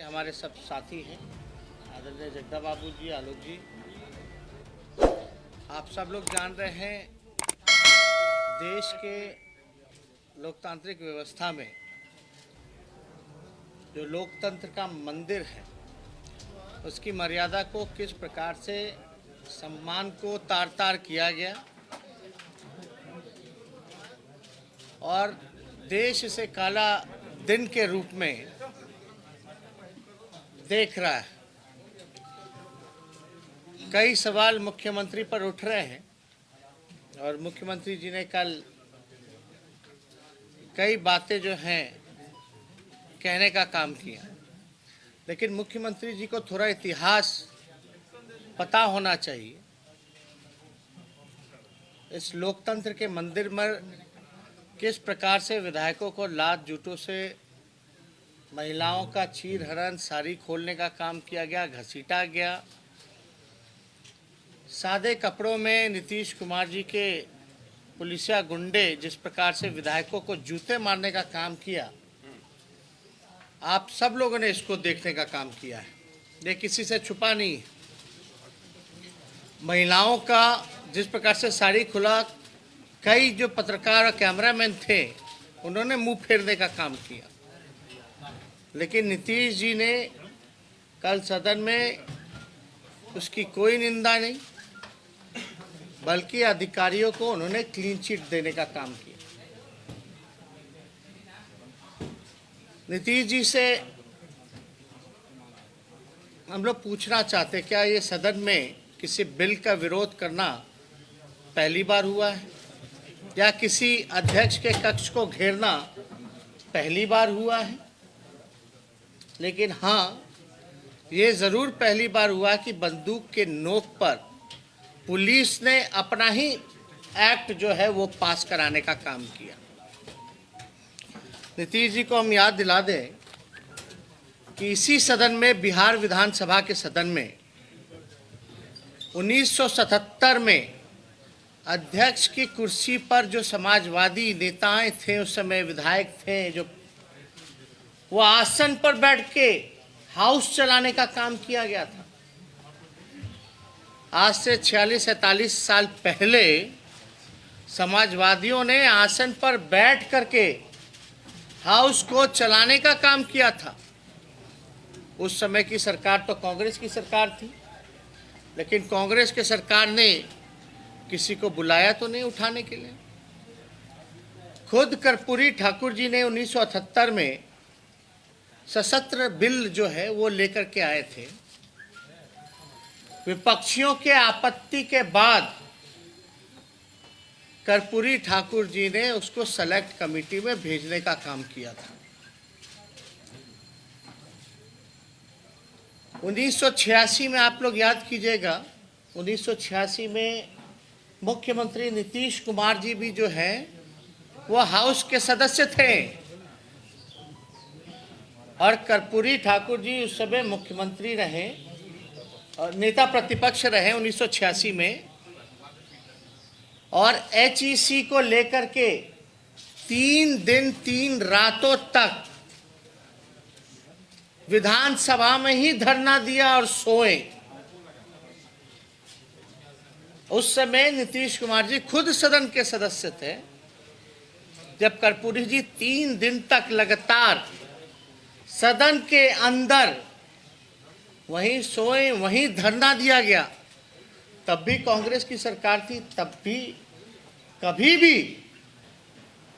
हमारे सब साथी हैं, आदरणीय जगदा बाबू जी, आलोक जी। आप सब लोग जान रहे हैं, देश के लोकतांत्रिक व्यवस्था में जो लोकतंत्र का मंदिर है, उसकी मर्यादा को किस प्रकार से सम्मान को तार तार किया गया और देश इसे काला दिन के रूप में देख रहा है। कई सवाल मुख्यमंत्री पर उठ रहे हैं और मुख्यमंत्री जी ने कल कई बातें जो हैं कहने का काम किया, लेकिन मुख्यमंत्री जी को थोड़ा इतिहास पता होना चाहिए। इस लोकतंत्र के मंदिर में किस प्रकार से विधायकों को लात जूतों से महिलाओं का चीरहरण, साड़ी खोलने का काम किया गया, घसीटा गया। सादे कपड़ों में नीतीश कुमार जी के पुलिसिया गुंडे जिस प्रकार से विधायकों को जूते मारने का काम किया, आप सब लोगों ने इसको देखने का काम किया है। ये किसी से छुपा नहीं है। महिलाओं का जिस प्रकार से साड़ी खुला, कई जो पत्रकार और कैमरामैन थे उन्होंने मुंह फेरने का काम किया, लेकिन नीतीश जी ने कल सदन में उसकी कोई निंदा नहीं, बल्कि अधिकारियों को उन्होंने क्लीन चिट देने का काम किया। नीतीश जी से हम लोग पूछना चाहते, क्या ये सदन में किसी बिल का विरोध करना पहली बार हुआ है, या किसी अध्यक्ष के कक्ष को घेरना पहली बार हुआ है? लेकिन हाँ, ये ज़रूर पहली बार हुआ कि बंदूक के नोक पर पुलिस ने अपना ही एक्ट जो है वो पास कराने का काम किया। नीतीश जी को हम याद दिला दें कि इसी सदन में, बिहार विधानसभा के सदन में 1977 में अध्यक्ष की कुर्सी पर जो समाजवादी नेताएं थे, उस समय विधायक थे, जो वो आसन पर बैठ के हाउस चलाने का काम किया गया था। आज से 46-47 साल पहले समाजवादियों ने आसन पर बैठ करके हाउस को चलाने का काम किया था। उस समय की सरकार तो कांग्रेस की सरकार थी, लेकिन कांग्रेस के सरकार ने किसी को बुलाया तो नहीं उठाने के लिए। खुद कर्पूरी ठाकुर जी ने 1978 में सशस्त्र बिल जो है वो लेकर के आए थे। विपक्षियों के आपत्ति के बाद कर्पूरी ठाकुर जी ने उसको सेलेक्ट कमेटी में भेजने का काम किया था। 1986 में आप लोग याद कीजिएगा, 1986 में मुख्यमंत्री नीतीश कुमार जी भी जो है वो हाउस के सदस्य थे और कर्पूरी ठाकुर जी उस समय मुख्यमंत्री रहे और नेता प्रतिपक्ष रहे 1986 में। और HEC को लेकर के 3 दिन 3 रातों तक विधानसभा में ही धरना दिया और सोए। उस समय नीतीश कुमार जी खुद सदन के सदस्य थे, जब कर्पूरी जी 3 दिन तक लगातार सदन के अंदर वहीं सोए, वहीं धरना दिया गया। तब भी कांग्रेस की सरकार थी, तब भी कभी भी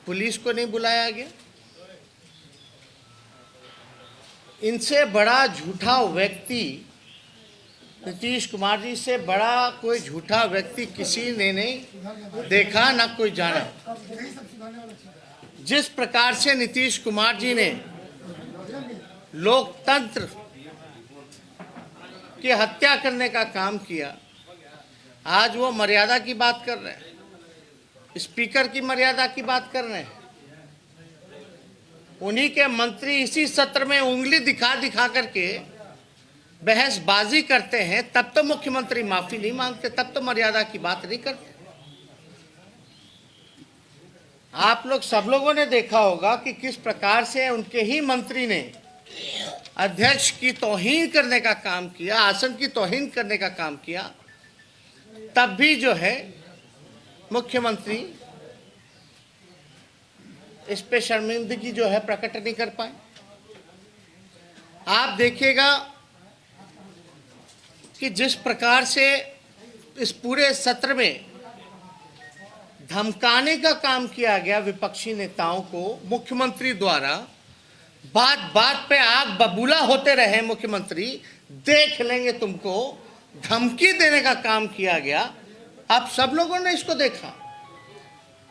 पुलिस को नहीं बुलाया गया। इनसे बड़ा झूठा व्यक्ति, नीतीश कुमार जी से बड़ा कोई झूठा व्यक्ति किसी ने नहीं देखा, ना कोई जाना। जिस प्रकार से नीतीश कुमार जी ने लोकतंत्र की हत्या करने का काम किया, आज वो मर्यादा की बात कर रहे हैं, स्पीकर की मर्यादा की बात कर रहे हैं। उन्हीं के मंत्री इसी सत्र में उंगली दिखा दिखा करके बहसबाजी करते हैं, तब तो मुख्यमंत्री माफी नहीं मांगते, तब तो मर्यादा की बात नहीं करते। आप लोग सब लोगों ने देखा होगा कि किस प्रकार से उनके ही मंत्री ने अध्यक्ष की तौहीन करने का काम किया, आसन की तौहीन करने का काम किया, तब भी जो है मुख्यमंत्री इस पे शर्मिंदगी जो है प्रकट नहीं कर पाए। आप देखिएगा कि जिस प्रकार से इस पूरे सत्र में धमकाने का काम किया गया विपक्षी नेताओं को मुख्यमंत्री द्वारा, बात बात पे आग बबूला होते रहे मुख्यमंत्री, देख लेंगे तुमको, धमकी देने का काम किया गया। आप सब लोगों ने इसको देखा,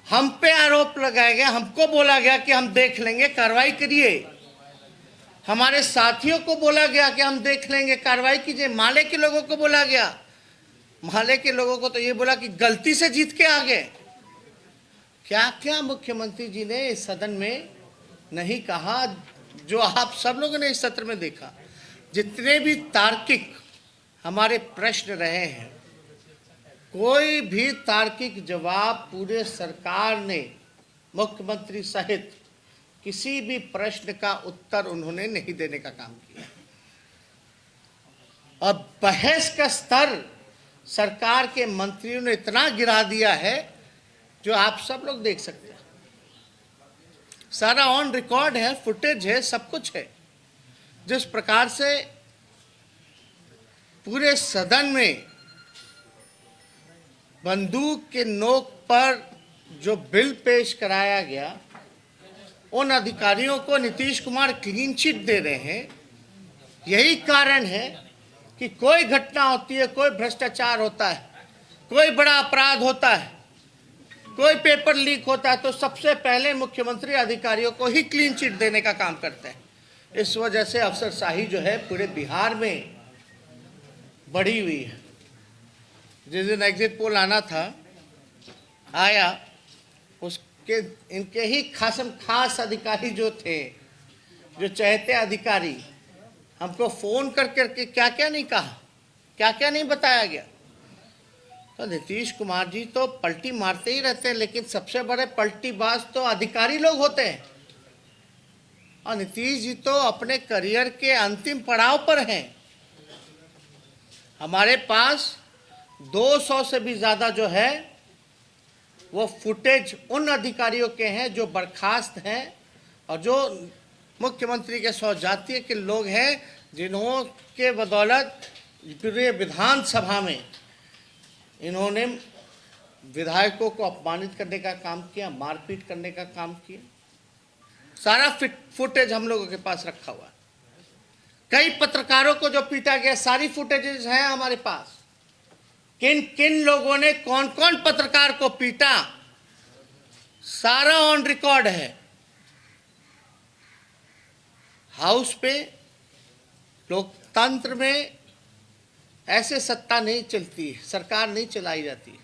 हम पे आरोप लगाया गया, हमको बोला गया कि हम देख लेंगे, कार्रवाई करिए। हमारे साथियों को बोला गया कि हम देख लेंगे, कार्रवाई कीजिए। माले के लोगों को बोला गया, माले के लोगों को तो ये बोला कि गलती से जीत के आ गए। क्या क्या मुख्यमंत्री जी ने इस सदन में नहीं कहा, जो आप सब लोगों ने इस सत्र में देखा। जितने भी तार्किक हमारे प्रश्न रहे हैं, कोई भी तार्किक जवाब पूरे सरकार ने, मुख्यमंत्री सहित किसी भी प्रश्न का उत्तर उन्होंने नहीं देने का काम किया। और बहस का स्तर सरकार के मंत्रियों ने इतना गिरा दिया है जो आप सब लोग देख सकते हैं। सारा ऑन रिकॉर्ड है, फुटेज है, सब कुछ है। जिस प्रकार से पूरे सदन में बंदूक के नोक पर जो बिल पेश कराया गया, उन अधिकारियों को नीतीश कुमार क्लीन चिट दे रहे हैं। यही कारण है कि कोई घटना होती है, कोई भ्रष्टाचार होता है, कोई बड़ा अपराध होता है, कोई पेपर लीक होता है, तो सबसे पहले मुख्यमंत्री अधिकारियों को ही क्लीन चिट देने का काम करते हैं। इस वजह से अफसरशाही जो है पूरे बिहार में बढ़ी हुई है। जिस दिन एग्जिट पोल आना था, आया, उसके इनके ही खास अधिकारी जो थे, जो चहेते अधिकारी, हमको फोन कर करके क्या क्या नहीं कहा, क्या क्या नहीं बताया गया। तो नीतीश कुमार जी तो पलटी मारते ही रहते हैं, लेकिन सबसे बड़े पलटीबाज तो अधिकारी लोग होते हैं। और नीतीश जी तो अपने करियर के अंतिम पड़ाव पर हैं। हमारे पास 200 से भी ज़्यादा जो है वो फुटेज उन अधिकारियों के हैं जो बर्खास्त हैं और जो मुख्यमंत्री के सौजातीय के लोग हैं, जिन्हों के बदौलत पूरे विधानसभा में इन्होंने विधायकों को अपमानित करने का काम किया, मारपीट करने का काम किया। सारा फुटेज हम लोगों के पास रखा हुआ है। कई पत्रकारों को जो पीटा गया, सारी फुटेजेस हैं हमारे पास। किन किन लोगों ने कौन कौन पत्रकार को पीटा, सारा ऑन रिकॉर्ड है। हाउस पे लोकतंत्र में ऐसे सत्ता नहीं चलती है, सरकार नहीं चलाई जाती।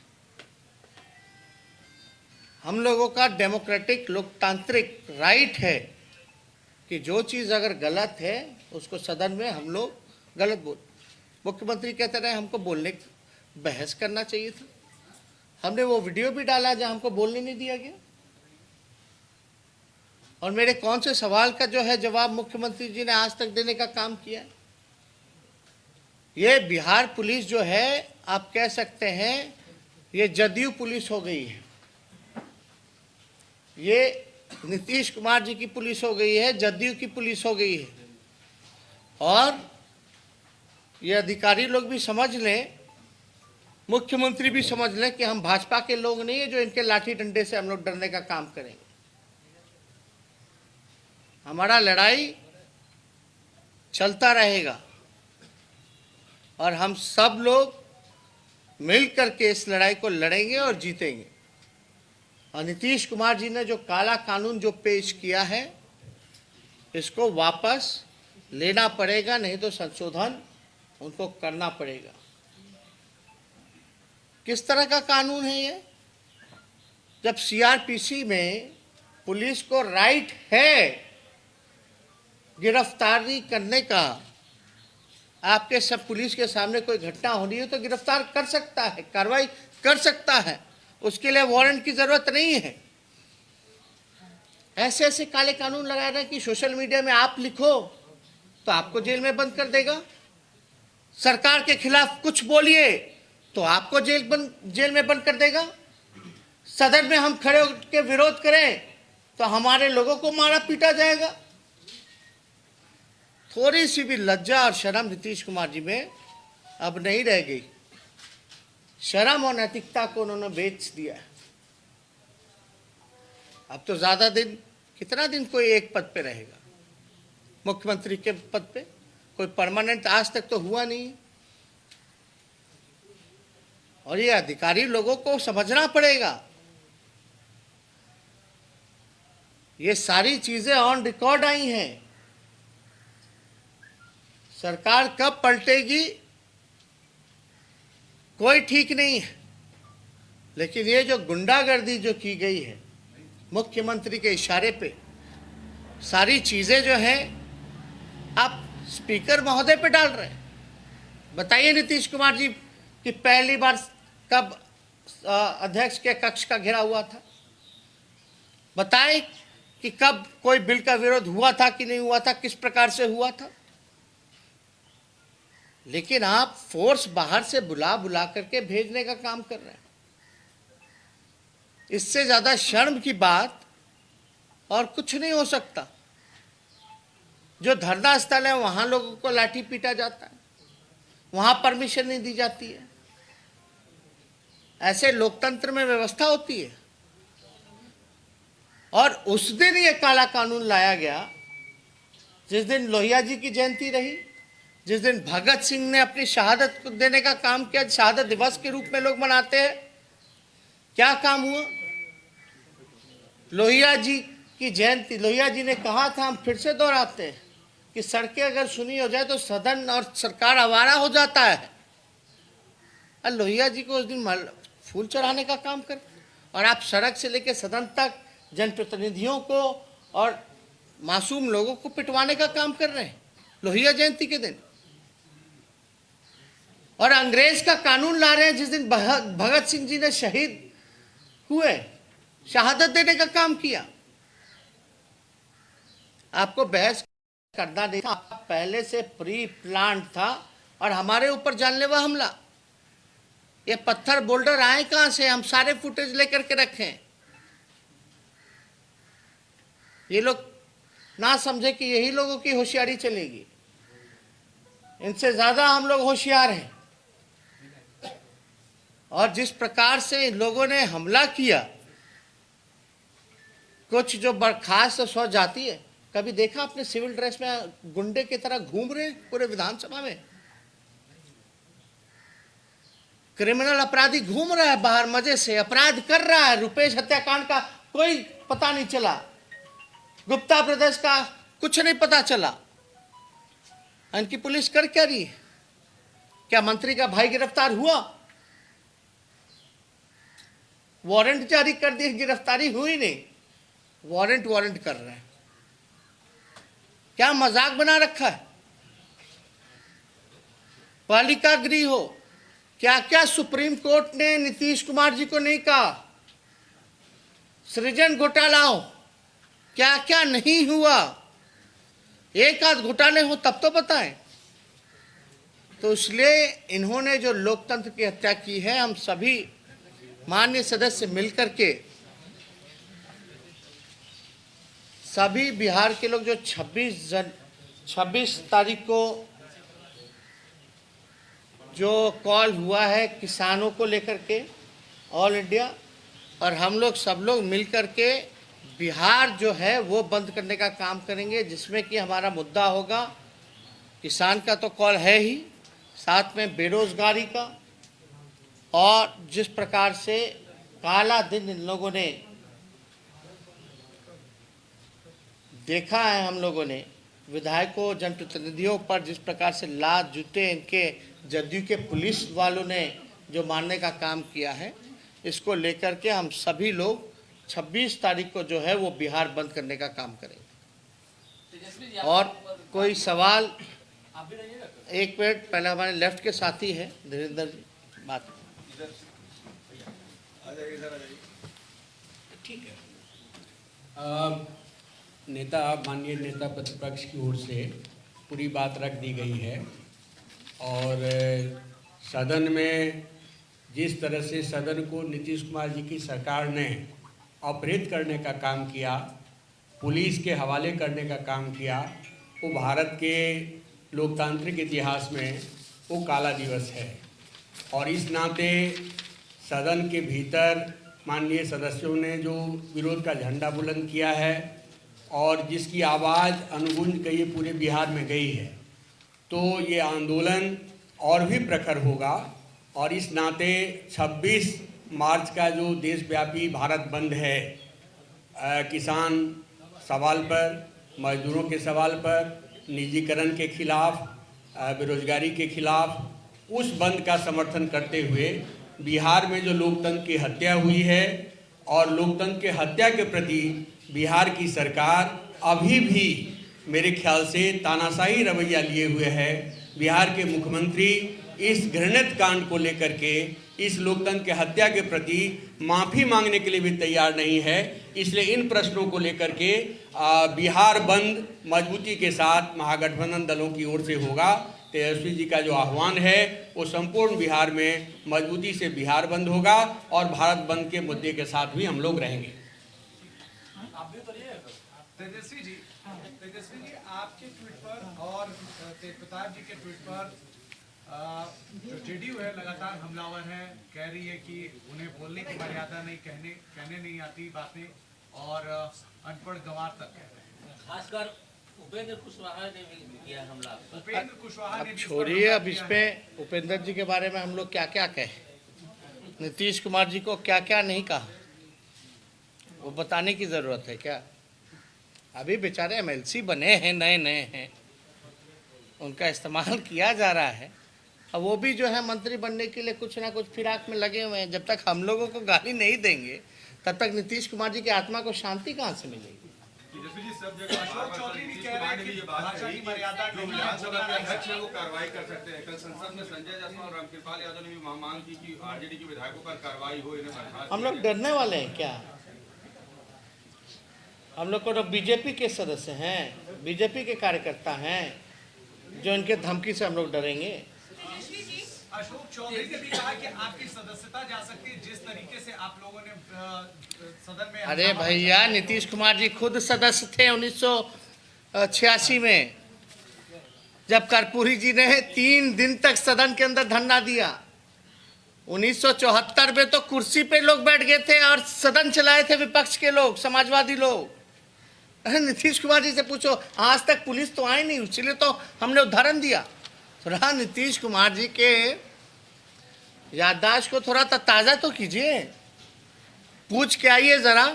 हम लोगों का डेमोक्रेटिक लोकतांत्रिक राइट है कि जो चीज़ अगर गलत है उसको सदन में हम लोग गलत बोल। मुख्यमंत्री कहते रहे हमको बोलने, बहस करना चाहिए था। हमने वो वीडियो भी डाला जहां हमको बोलने नहीं दिया गया। और मेरे कौन से सवाल का जो है जवाब मुख्यमंत्री जी ने आज तक देने का काम किया है। ये बिहार पुलिस जो है, आप कह सकते हैं ये जदयू पुलिस हो गई है। ये नीतीश कुमार जी की पुलिस हो गई है, जदयू की पुलिस हो गई है। और ये अधिकारी लोग भी समझ लें, मुख्यमंत्री भी समझ लें कि हम भाजपा के लोग नहीं है जो इनके लाठी डंडे से हम लोग डरने का काम करेंगे। हमारा लड़ाई चलता रहेगा और हम सब लोग मिल करके इस लड़ाई को लड़ेंगे और जीतेंगे। और नीतीश कुमार जी ने जो काला कानून जो पेश किया है, इसको वापस लेना पड़ेगा, नहीं तो संशोधन उनको करना पड़ेगा। किस तरह का कानून है ये? जब सीआरपीसी में पुलिस को राइट है गिरफ्तारी करने का, आपके सब पुलिस के सामने कोई घटना हो रही है तो गिरफ्तार कर सकता है, कार्रवाई कर सकता है, उसके लिए वारंट की जरूरत नहीं है। ऐसे ऐसे काले कानून लगाए रहे कि सोशल मीडिया में आप लिखो तो आपको जेल में बंद कर देगा। सरकार के खिलाफ कुछ बोलिए तो आपको जेल में बंद कर देगा। सदन में हम खड़े होकर विरोध करें तो हमारे लोगों को मारा पीटा जाएगा। थोड़ी सी भी लज्जा और शर्म नीतीश कुमार जी में अब नहीं रह गई। शर्म और नैतिकता को उन्होंने बेच दिया। अब तो ज्यादा दिन, कितना दिन कोई एक पद पे रहेगा? मुख्यमंत्री के पद पे कोई परमानेंट आज तक तो हुआ नहीं। और ये अधिकारी लोगों को समझना पड़ेगा। ये सारी चीजें ऑन रिकॉर्ड आई हैं। सरकार कब पलटेगी कोई ठीक नहीं है। लेकिन ये जो गुंडागर्दी जो की गई है मुख्यमंत्री के इशारे पे, सारी चीजें जो हैं आप स्पीकर महोदय पे डाल रहे हैं। बताइए नीतीश कुमार जी कि पहली बार कब अध्यक्ष के कक्ष का घेराव हुआ था? बताएं कि कब कोई बिल का विरोध हुआ था कि नहीं हुआ था, किस प्रकार से हुआ था। लेकिन आप फोर्स बाहर से बुला बुला करके भेजने का काम कर रहे हैं। इससे ज्यादा शर्म की बात और कुछ नहीं हो सकता। जो धरना स्थल है वहां लोगों को लाठी पीटा जाता है, वहां परमिशन नहीं दी जाती है। ऐसे लोकतंत्र में व्यवस्था होती है। और उस दिन ये काला कानून लाया गया जिस दिन लोहिया जी की जयंती रही, जिस दिन भगत सिंह ने अपनी शहादत देने का काम किया। शहादत दिवस के रूप में लोग मनाते हैं। क्या काम हुआ? लोहिया जी की जयंती, लोहिया जी ने कहा था, हम फिर से दोहराते हैं कि सड़कें अगर सुनी हो जाए तो सदन और सरकार आवारा हो जाता है। और लोहिया जी को उस दिन फूल चढ़ाने का काम कर, और आप सड़क से लेकर सदन तक जनप्रतिनिधियों को और मासूम लोगों को पिटवाने का काम कर रहे हैं लोहिया जयंती के दिन। और अंग्रेज का कानून ला रहे हैं जिस दिन भगत सिंह जी ने शहीद हुए, शहादत देने का काम किया। आपको बहस करना नहीं था, पहले से प्री प्लान था। और हमारे ऊपर जानलेवा हमला, ये पत्थर बोल्डर आए कहां से? हम सारे फुटेज लेकर के रखें। ये लोग ना समझे कि यही लोगों की होशियारी चलेगी। इनसे ज्यादा हम लोग होशियार हैं। और जिस प्रकार से इन लोगों ने हमला किया, कुछ जो बर्खास्त सौ जाती है, कभी देखा आपने सिविल ड्रेस में गुंडे की तरह घूम रहे पूरे विधानसभा में? क्रिमिनल अपराधी घूम रहा है बाहर, मजे से अपराध कर रहा है। रुपेश हत्याकांड का कोई पता नहीं चला, गुप्ता ब्रदर्स का कुछ नहीं पता चला। इनकी पुलिस कर क्या रही है? क्या मंत्री का भाई गिरफ्तार हुआ? वारंट जारी कर दिए, गिरफ्तारी हुई नहीं, वारंट कर रहे हैं। क्या मजाक बना रखा है? बालिका गृह हो, क्या क्या सुप्रीम कोर्ट ने नीतीश कुमार जी को नहीं कहा? सृजन घोटाला हो, क्या क्या नहीं हुआ? एक आध घोटाले हो तब तो बताएं। तो इसलिए इन्होंने जो लोकतंत्र की हत्या की है, हम सभी माननीय सदस्य मिलकर के, सभी बिहार के लोग, जो 26 तारीख को जो कॉल हुआ है किसानों को लेकर के ऑल इंडिया, और हम लोग सब लोग मिलकर के बिहार जो है वो बंद करने का काम करेंगे, जिसमें कि हमारा मुद्दा होगा किसान का तो कॉल है ही, साथ में बेरोजगारी का। और जिस प्रकार से काला दिन इन लोगों ने देखा है, हम लोगों ने विधायकों, जनप्रतिनिधियों पर जिस प्रकार से लात जूते इनके जदयू के पुलिस वालों ने जो मारने का काम किया है, इसको लेकर के हम सभी लोग 26 तारीख को जो है वो बिहार बंद करने का काम करेंगे। और कोई सवाल? एक मिनट, पहले हमारे लेफ्ट के साथी है धीरेन्द्र जी, बात। ठीक है। नेता, माननीय नेता प्रतिपक्ष की ओर से पूरी बात रख दी गई है और सदन में जिस तरह से सदन को नीतीश कुमार जी की सरकार ने अपहृत करने का काम किया, पुलिस के हवाले करने का काम किया, वो भारत के लोकतांत्रिक इतिहास में वो काला दिवस है। और इस नाते सदन के भीतर माननीय सदस्यों ने जो विरोध का झंडा बुलंद किया है और जिसकी आवाज़ अनुगूंज के ये पूरे बिहार में गई है, तो ये आंदोलन और भी प्रखर होगा। और इस नाते 26 मार्च का जो देशव्यापी भारत बंद है, किसान सवाल पर, मजदूरों के सवाल पर, निजीकरण के खिलाफ, बेरोजगारी के खिलाफ, उस बंद का समर्थन करते हुए बिहार में जो लोकतंत्र की हत्या हुई है और लोकतंत्र के हत्या के प्रति बिहार की सरकार अभी भी मेरे ख्याल से तानाशाही रवैया लिए हुए है। बिहार के मुख्यमंत्री इस घृणित कांड को लेकर के, इस लोकतंत्र के हत्या के प्रति माफ़ी मांगने के लिए भी तैयार नहीं है। इसलिए इन प्रश्नों को लेकर के बिहार बंद मजबूती के साथ महागठबंधन दलों की ओर से होगा। तेजस्वी जी का जो आह्वान है वो संपूर्ण बिहार में मजबूती से बिहार बंद होगा और भारत बंद के मुद्दे के साथ भी हम लोग रहेंगे। तेजस्वी जी, आपके ट्वीट पर और तेज प्रताप जी के ट्वीट पर जो जेडीयू है लगातार हमलावर है, कह रही है कि उन्हें बोलने की मर्यादा नहीं, कहने नहीं आती बातें और अनपढ़ गंवार तक कह रहे हैं। खासकर उपेंद्र कुशवाहा ने भी किया हमला। उपेंद्र कुशवाहा ने अब छोड़िए, अब इसमें उपेंद्र जी के बारे में हम लोग क्या क्या कहे, नीतीश कुमार जी को क्या क्या नहीं कहा, वो बताने की ज़रूरत है क्या? अभी बेचारे एमएलसी बने हैं, नए नए हैं, उनका इस्तेमाल किया जा रहा है। अब वो भी जो है मंत्री बनने के लिए कुछ ना कुछ फिराक में लगे हुए हैं। जब तक हम लोगों को गाली नहीं देंगे तब तक नीतीश कुमार जी की आत्मा को शांति कहाँ से मिलेगी? अशोक चौधरी भी कह रहे हैं कि भाषा की मर्यादा नहीं है, अध्यक्ष है वो कार्रवाई कर सकते हैं। कल संसद में संजय जायसवाल और रामकृपाल यादव ने भी मांग की कि आरजेडी के विधायकों पर कार्रवाई हो, इन्हें बर्खास्त। हम लोग डरने वाले हैं क्या? हम लोग को तो बीजेपी के सदस्य हैं, बीजेपी के कार्यकर्ता हैं, जो इनके धमकी से हम लोग डरेंगे? अशोक चौधरी ने भी कहा कि आपकी सदस्यता जा सकती है जिस तरीके से आप लोगों ने सदन में। अरे भैया, नीतीश कुमार जी खुद सदस्य थे 1986 में, जब कर्पूरी जी ने 3 दिन तक सदन के अंदर धरना दिया। 1974 में तो कुर्सी पे लोग बैठ गए थे और सदन चलाए थे विपक्ष के लोग, समाजवादी लोग। अरे नीतीश कुमार जी से पूछो, आज तक पुलिस तो आई नहीं, इसलिए तो हमने उदाहरण दिया। थोड़ा नीतीश कुमार जी के याददाश्त को थोड़ा ताज़ा तो कीजिए, पूछ के आइए ज़रा।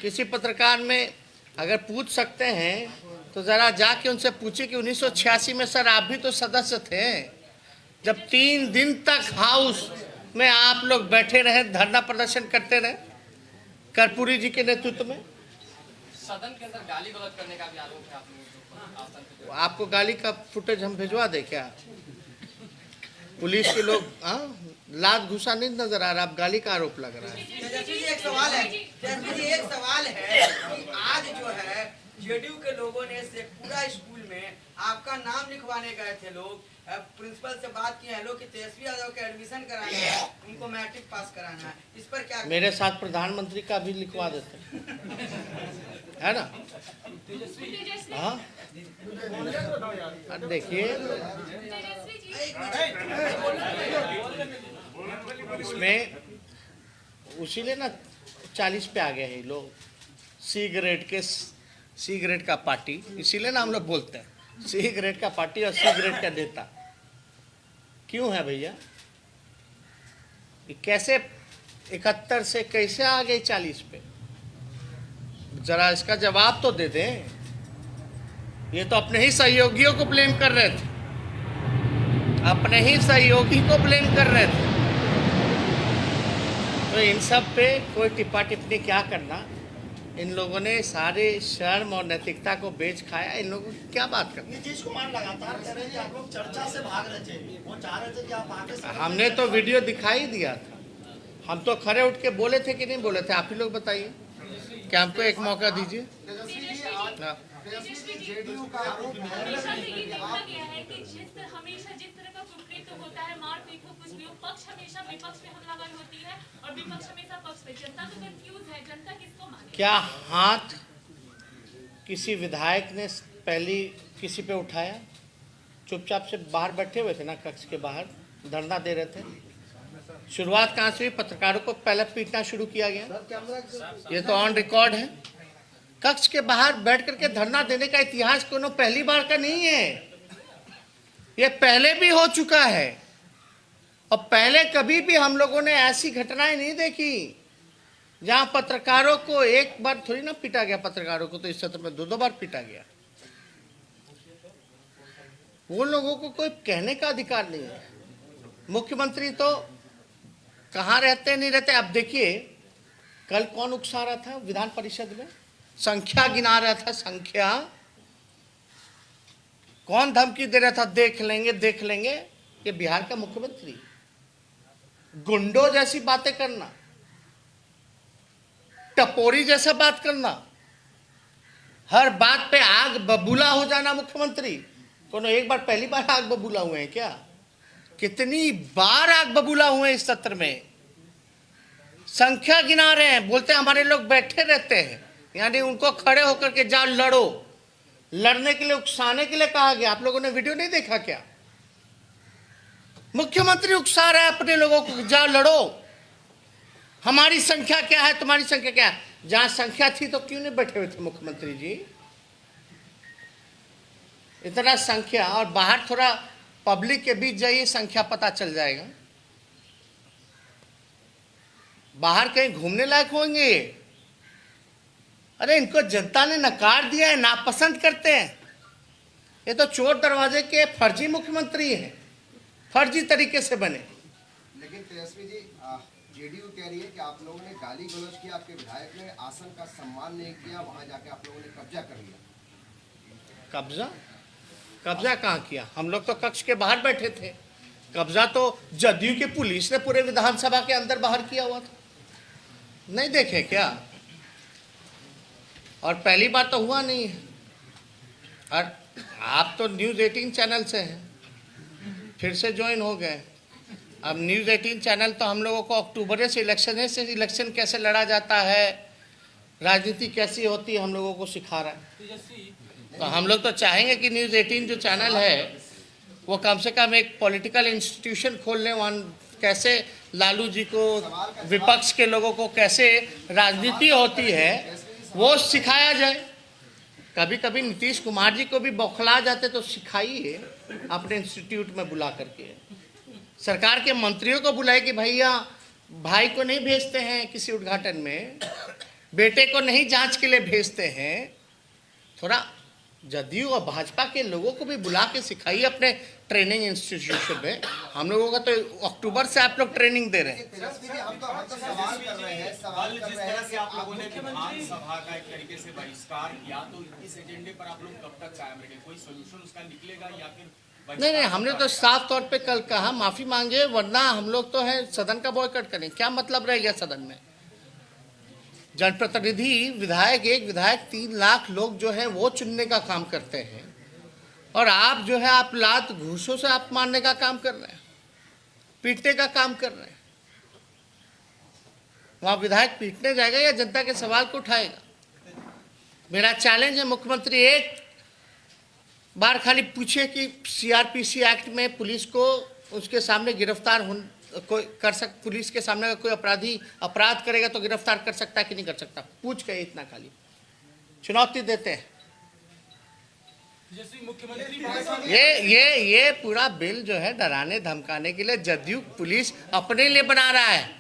किसी पत्रकार में अगर पूछ सकते हैं तो ज़रा जाके उनसे पूछिए कि 1986 में सर आप भी तो सदस्य थे, जब 3 दिन तक हाउस में आप लोग बैठे रहे, धरना प्रदर्शन करते रहे कर्पूरी जी के नेतृत्व में। सदन के अंदर गाली गलौज करने का भी आरोप है आप लोगों को। आपको गाली का फुटेज हम भिजवा दे क्या? पुलिस के लोग लात घुसा नहीं नजर आ रहा, आप गाली का आरोप लग रहा है। तेजस्वी जी एक सवाल है, तेजस्वी जी एक सवाल है कि आज जो है जेडीयू के लोगों ने शेखपुरा स्कूल में आपका नाम लिखवाने गए थे लोग, प्रिंसिपल से बात की है लोग कि तेजस्वी यादव का एडमिशन कराना है, उनको मैट्रिक पास कराना है, इस पर क्या? मेरे साथ प्रधानमंत्री का भी लिखवा देते है ना? हाँ, देखिए इसमें उसीलिए ना 40 पे आ गए हैं लोग। सी ग्रेड का पार्टी, इसीलिए ना हम लोग बोलते हैं सी ग्रेड का पार्टी और सी ग्रेड का नेता। क्यों है भैया? कैसे 71 से कैसे आ गए 40 पे? जरा इसका जवाब तो दे दें। ये तो अपने ही सहयोगियों को ब्लेम कर रहे थे, अपने ही सहयोगी को ब्लेम कर रहे थे। तो इन सब पे कोई टिप्पा टिप्पणी क्या करना? इन लोगों ने सारे शर्म और नैतिकता को बेच खाया। इन लोगों की क्या बात करते? नीतीश कुमार लगातार कह रहे हैं कि आप लोग चर्चा से भाग रहे थे, वो चाह रहे थे कि आप आगे। हमने तो वीडियो दिखाई दिया था, हम तो खड़े उठ के बोले थे कि नहीं बोले थे? आप ही लोग बताइए, क्या हमको एक मौका दीजिए। जेडीयू का आरोप है हमेशा से ये देखा गया है कि हमेशा जिस तरह का कुकृत्य होता है, मारपीट हो, कुछ भी हो, पक्ष हमेशा विपक्ष पे हमलावर होती है और विपक्ष हमेशा पक्ष पे। जनता तो कंफ्यूज है, जनता किसको माने? क्या हाथ किसी विधायक ने पहली किसी पे उठाया? चुपचाप से बाहर बैठे हुए थे ना, कक्ष के बाहर धरना दे रहे थे। शुरुआत कहाँ से हुई? पत्रकारों को पहले पीटना शुरू किया गया। ये तो ऑन रिकॉर्ड है। कक्ष के बाहर बैठ करके धरना देने का इतिहास कोनो पहली बार का नहीं है, ये पहले भी हो चुका है। और पहले कभी भी हम लोगों ने ऐसी घटनाएं नहीं देखी जहां पत्रकारों को एक बार थोड़ी ना पीटा गया, पत्रकारों को तो इस सत्र में 2-2 बार पीटा गया। वो लोगों को कोई कहने का अधिकार नहीं है। मुख्यमंत्री तो कहाँ रहते नहीं रहते। अब देखिए कल कौन उकसा रहा था विधान परिषद में, संख्या गिना रहा था, संख्या कौन धमकी दे रहा था, देख लेंगे देख लेंगे। ये बिहार का मुख्यमंत्री गुंडों जैसी बातें करना, टपोरी जैसा बात करना, हर बात पे आग बबूला हो जाना। मुख्यमंत्री कोनो एक बार पहली बार आग बबूला हुए हैं क्या? कितनी बार आग बबूला हुए इस सत्र में। संख्या गिना रहे हैं, बोलते हैं हमारे लोग बैठे रहते हैं, यानी उनको खड़े होकर के जाओ लड़ो। लड़ने के लिए, उकसाने के लिए कहा गया। आप लोगों ने वीडियो नहीं देखा क्या? मुख्यमंत्री उकसा रहा है अपने लोगों को, जाओ लड़ो। हमारी संख्या क्या है, तुम्हारी संख्या क्या है? जहां संख्या थी तो क्यों नहीं बैठे हुए थे मुख्यमंत्री जी? इतना संख्या, और बाहर थोड़ा पब्लिक के बीच जाइए, संख्या पता चल जाएगा। बाहर कहीं घूमने लायक होंगे। अरे इनको जनता ने नकार दिया है, नापसंद करते हैं। ये तो चोर दरवाजे के फर्जी मुख्यमंत्री हैं, फर्जी तरीके से बने। लेकिन तेजस्वी जी, जेडीयू कह रही है कि आप लोगों ने गाली गलौज किया, आपके विधायक ने आसन का सम्मान नहीं किया, वहां जाके आप लोगों ने कब्जा कर लिया। कब्जा? कब्जा कहाँ किया? हम लोग तो कक्ष के बाहर बैठे थे। कब्जा तो जदयू की पुलिस ने पूरे विधानसभा के अंदर बाहर किया हुआ था, नहीं देखे क्या? और पहली बार तो हुआ नहीं है। और आप तो न्यूज़ 18 चैनल से हैं, फिर से ज्वाइन हो गए। अब न्यूज़ 18 चैनल तो हम लोगों को अक्टूबर से इलेक्शन कैसे लड़ा जाता है, राजनीति कैसी होती है, हम लोगों को सिखा रहा है। तो हम लोग तो चाहेंगे कि न्यूज़ 18 जो चैनल है वो कम से कम एक पॉलिटिकल इंस्टीट्यूशन खोल लें, वहाँ कैसे लालू जी को, विपक्ष के लोगों को कैसे राजनीति होती है वो सिखाया जाए। कभी कभी नीतीश कुमार जी को भी बौखला जाते तो सिखाइए अपने इंस्टीट्यूट में बुला करके। सरकार के मंत्रियों को बुलाए कि भैया भाई को नहीं भेजते हैं किसी उद्घाटन में, बेटे को नहीं जांच के लिए भेजते हैं। थोड़ा जदयू और भाजपा के लोगों को भी बुला के सिखाइए अपने ट्रेनिंग इंस्टीट्यूशन में। हम लोगों का तो अक्टूबर से आप लोग ट्रेनिंग दे रहे हैं। हम तो सवाल कर रहे हैं, सवाल कर रहे हैं कि आप लोगों ने विधानसभा का एक तरीके से बहिष्कार किया, तो इस एजेंडे पर आप लोग कब तक कायम रहेंगे? कोई सोल्यूशन उसका निकलेगा या फिर? नहीं, हमने तो साफ तौर पे कल कहा माफी मांगे, वरना हम लोग तो है सदन का बॉयकॉट करें। क्या मतलब रह गया सदन में? जनप्रतिनिधि विधायक, एक विधायक 3 लाख लोग जो है वो चुनने का काम करते हैं, और आप जो है आप लात घूसों से आप मारने का काम कर रहे हैं, पीटने का काम कर रहे हैं। वहाँ विधायक पीटने जाएगा या जनता के सवाल को उठाएगा? मेरा चैलेंज है मुख्यमंत्री, एक बार खाली पूछे कि सीआरपीसी एक्ट में पुलिस को उसके सामने गिरफ्तार कोई कर पुलिस के सामने कोई अपराधी अपराध करेगा तो गिरफ्तार कर सकता है कि नहीं कर सकता? पूछ के इतना खाली चुनौती देते हैं। ये पूरा बिल जो है डराने धमकाने के लिए जदयू पुलिस अपने लिए बना रहा है।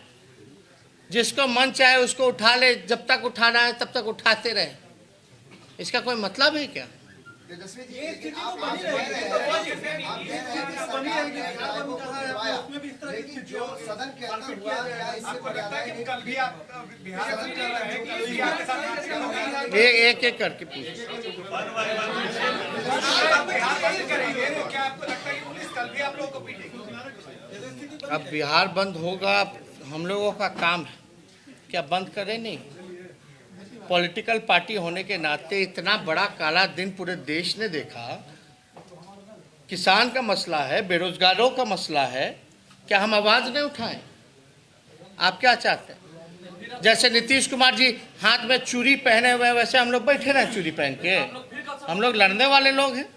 जिसको मन चाहे उसको उठा ले, जब तक उठाना है तब तक उठाते रहे। इसका कोई मतलब है क्या? तेजस्वी जी, लेकिन जो सदन के अंदर हुआ, क्या इससे मर्यादा है? कल भी आप बिहार में कर रहे हैं कि बिहार के साथ एक एक करके पूछ। बिहार बंद करेंगे तो क्या आपको लगता है कि पुलिस कल भी आप लोगों को पीटेगी? अब बिहार बंद होगा, हम लोगों का काम है क्या बंद करें? नहीं, पॉलिटिकल पार्टी होने के नाते इतना बड़ा काला दिन पूरे देश ने देखा। किसान का मसला है, बेरोजगारों का मसला है, क्या हम आवाज नहीं उठाएं? आप क्या चाहते हैं? जैसे नीतीश कुमार जी हाथ में चूड़ी पहने हुए हैं, वैसे हम लोग बैठे रहे चूड़ी पहन के? हम लोग लड़ने वाले लोग हैं,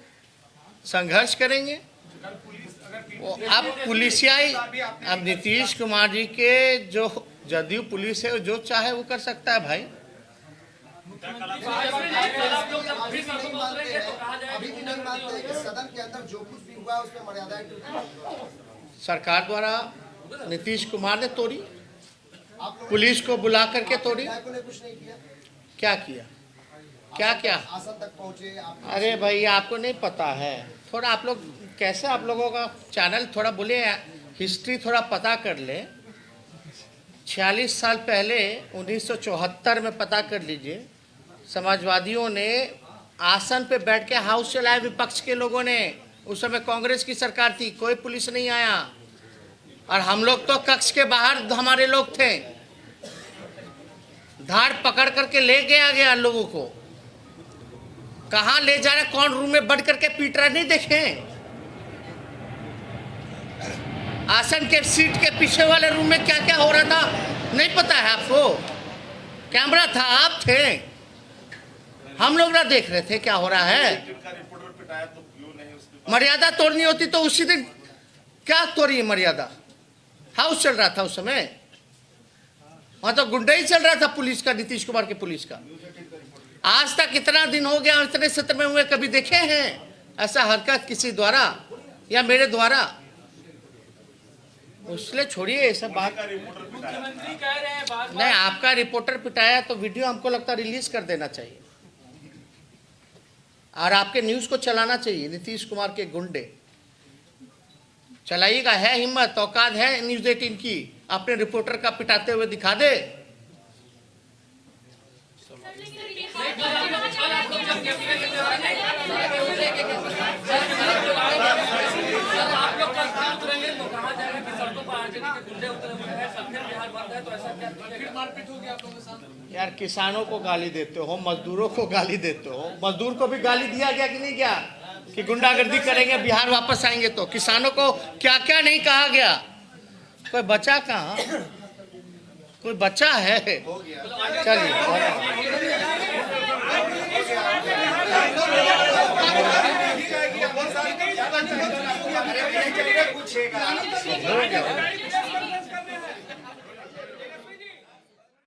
संघर्ष करेंगे। अब पुलिसियाई, अब नीतीश कुमार जी के जो जदयू पुलिस है, जो चाहे वो कर सकता है भाई। अभी भी नहीं मानते हैं कि सदन के अंदर जो कुछ भी हुआ उसमें मर्यादाएं टूटी। सरकार द्वारा नीतीश कुमार ने तोड़ी, आप लोगों पुलिस को बुला करके तोड़ी। विधायकों ने कुछ नहीं किया, क्या किया? क्या क्या? आसन तक पहुंचे आप। अरे भाई आपको नहीं पता है, थोड़ा आप लोग कैसे, आप लोगों का चैनल थोड़ा बोले, हिस्ट्री थोड़ा पता कर ले। 46 साल पहले 1974 में पता कर लीजिए, समाजवादियों ने आसन पे बैठ के हाउस चलाया, विपक्ष के लोगों ने। उस समय कांग्रेस की सरकार थी, कोई पुलिस नहीं आया, और हम लोग तो कक्ष के बाहर हमारे लोग थे, धाड़ पकड़ करके ले गया लोगों को। कहाँ ले जा रहे, कौन रूम में बढ़ करके पीट रहा, नहीं देखे? आसन के सीट के पीछे वाले रूम में क्या क्या हो रहा था नहीं पता है आपको? कैमरा था, आप थे, हम लोग ना देख रहे थे क्या हो रहा है? मर्यादा तोड़नी होती तो उसी दिन क्या तोड़ी मर्यादा? हाउस चल रहा था उस समय, वहां तो गुंडा ही चल रहा था पुलिस का, नीतीश कुमार के पुलिस का। आज तक इतना दिन हो गया, इतने सत्र में हुए, कभी देखे हैं ऐसा हरकत किसी द्वारा या मेरे द्वारा? उसने छोड़िए ये सब बात। मुख्यमंत्री कह रहे हैं बार नहीं, आपका रिपोर्टर पिटाया तो वीडियो हमको लगता रिलीज कर देना चाहिए, और आपके न्यूज को चलाना चाहिए। नीतीश कुमार के गुंडे चलाइएगा, है हिम्मत, औकात है न्यूज 18 की, अपने रिपोर्टर का पिटाते हुए दिखा दे। यार किसानों को गाली देते हो, मजदूरों को गाली देते हो, मजदूर को भी गाली दिया गया कि नहीं गया कि गुंडागर्दी करेंगे बिहार वापस आएंगे? तो किसानों को क्या क्या नहीं कहा गया? कोई बचा कहाँ? कोई बचा है? चलिए पूछेगा